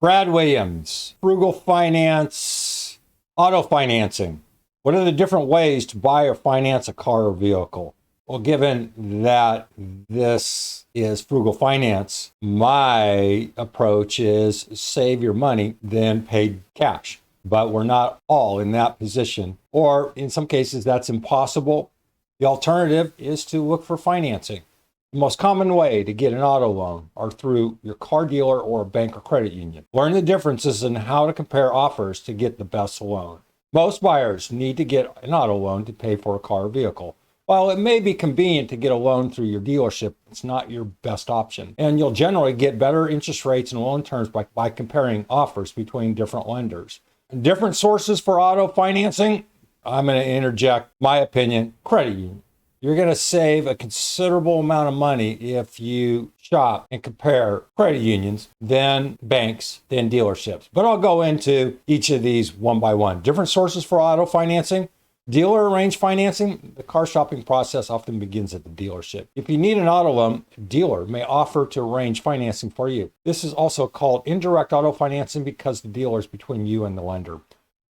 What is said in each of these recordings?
Brad Williams, Frugal Finance, auto financing. What are the different ways to buy or finance a car or vehicle? Well, given that this is frugal finance, my approach is save your money, then pay cash. But we're not all in that position, or in some cases, that's impossible. The alternative is to look for financing. The most common way to get an auto loan are through your car dealer or a bank or credit union. Learn the differences in how to compare offers to get the best loan. Most buyers need to get an auto loan to pay for a car or vehicle. While it may be convenient to get a loan through your dealership, it's not your best option. And you'll generally get better interest rates and loan terms by comparing offers between different lenders. Different sources for auto financing. I'm going to interject my opinion, credit union. You're going to save a considerable amount of money if you shop and compare credit unions, then banks, then dealerships. But I'll go into each of these one by one. Different sources for auto financing. Dealer arranged financing. The car shopping process often begins at the dealership. If you need an auto loan, a dealer may offer to arrange financing for you. This is also called indirect auto financing because the dealer is between you and the lender.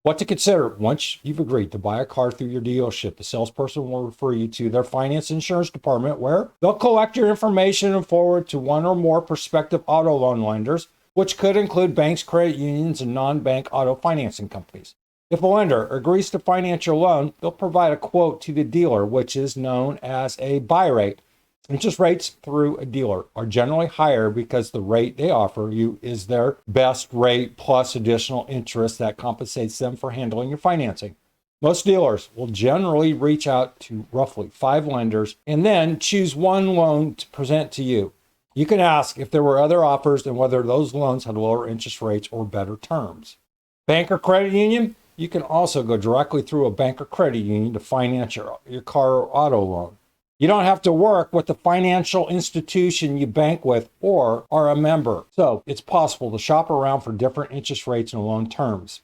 What to consider: once you've agreed to buy a car through your dealership, the salesperson will refer you to their finance insurance department, where they'll collect your information and forward to one or more prospective auto loan lenders, which could include banks, credit unions, and non-bank auto financing companies. If a lender agrees to finance your loan, they'll provide a quote to the dealer, which is known as a buy rate. Interest rates through a dealer are generally higher because the rate they offer you is their best rate plus additional interest that compensates them for handling your financing. Most dealers will generally reach out to roughly 5 lenders and then choose one loan to present to you. You can ask if there were other offers and whether those loans had lower interest rates or better terms. Bank or credit union? You can also go directly through a bank or credit union to finance your car or auto loan. You don't have to work with the financial institution you bank with or are a member. So it's possible to shop around for different interest rates and loan terms.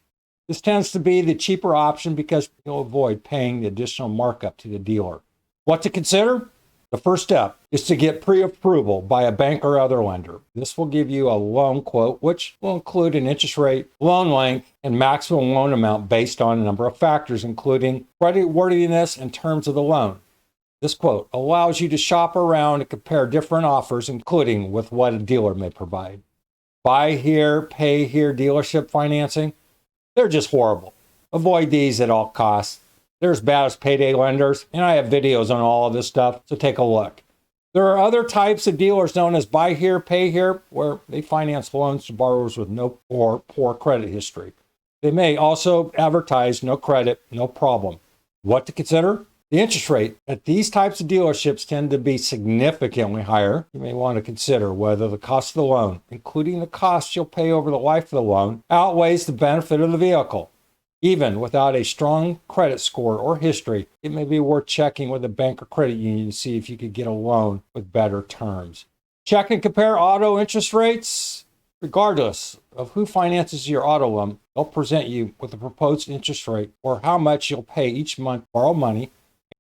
This tends to be the cheaper option because you'll avoid paying the additional markup to the dealer. What to consider? The first step is to get pre-approval by a bank or other lender. This will give you a loan quote, which will include an interest rate, loan length, and maximum loan amount based on a number of factors, including creditworthiness and terms of the loan. This quote allows you to shop around and compare different offers, including with what a dealer may provide. Buy here, pay here dealership financing. They're just horrible. Avoid these at all costs. They're as bad as payday lenders, and I have videos on all of this stuff, so take a look. There are other types of dealers known as buy here, pay here, where they finance loans to borrowers with no or poor credit history. They may also advertise no credit, no problem. What to consider? The interest rate at these types of dealerships tend to be significantly higher. You may want to consider whether the cost of the loan, including the cost you'll pay over the life of the loan, outweighs the benefit of the vehicle. Even without a strong credit score or history, it may be worth checking with a bank or credit union to see if you could get a loan with better terms. Check and compare auto interest rates. Regardless of who finances your auto loan, they'll present you with a proposed interest rate or how much you'll pay each month to borrow money,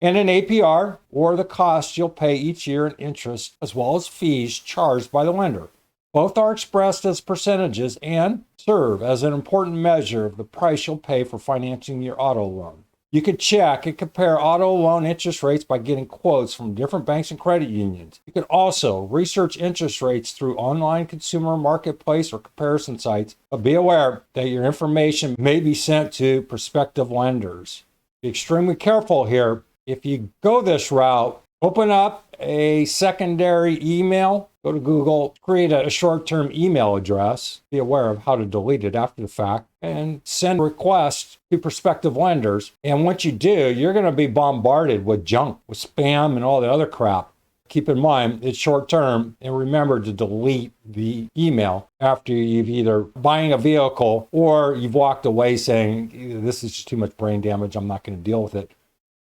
and an APR, or the cost you'll pay each year in interest, as well as fees charged by the lender. Both are expressed as percentages and serve as an important measure of the price you'll pay for financing your auto loan. You can check and compare auto loan interest rates by getting quotes from different banks and credit unions. You can also research interest rates through online consumer marketplace or comparison sites, but be aware that your information may be sent to prospective lenders. Be extremely careful here. If you go this route, open up a secondary email, go to Google, create a short-term email address, be aware of how to delete it after the fact, and send requests to prospective lenders. And once you do, you're going to be bombarded with junk, with spam, and all the other crap. Keep in mind, it's short-term, and remember to delete the email after you've either buying a vehicle or you've walked away saying, this is just too much brain damage, I'm not going to deal with it.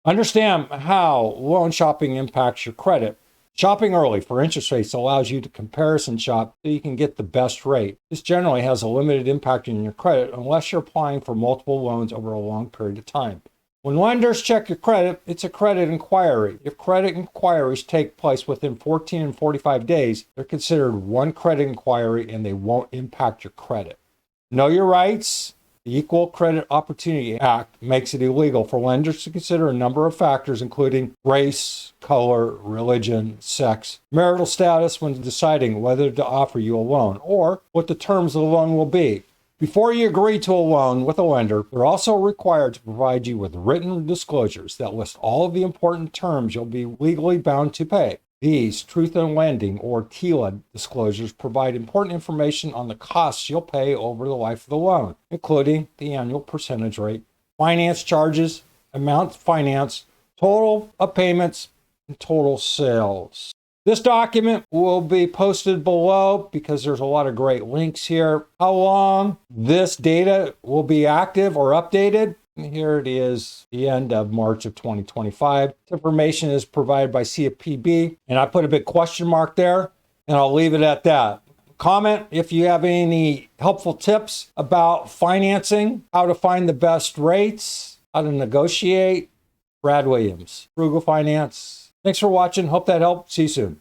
Understand how loan shopping impacts your credit. Shopping early for interest rates allows you to comparison shop so you can get the best rate. This generally has a limited impact on your credit unless you're applying for multiple loans over a long period of time. When lenders check your credit, it's a credit inquiry. If credit inquiries take place within 14 and 45 days, they're considered one credit inquiry and they won't impact your credit. Know your rights. The Equal Credit Opportunity Act makes it illegal for lenders to consider a number of factors, including race, color, religion, sex, marital status when deciding whether to offer you a loan or what the terms of the loan will be. Before you agree to a loan with a lender, they're also required to provide you with written disclosures that list all of the important terms you'll be legally bound to pay. These Truth in Lending, or TILA, disclosures provide important information on the costs you'll pay over the life of the loan, including the annual percentage rate, finance charges, amount financed, total of payments, and total sales. This document will be posted below because there's a lot of great links here. How long this data will be active or updated? Here it is, the end of March of 2025. This information is provided by CFPB, and I put a big question mark there, and I'll leave it at that. Comment if you have any helpful tips about financing, how to find the best rates, how to negotiate. Brad Williams, Frugal Finance. Thanks for watching. Hope that helped. See you soon.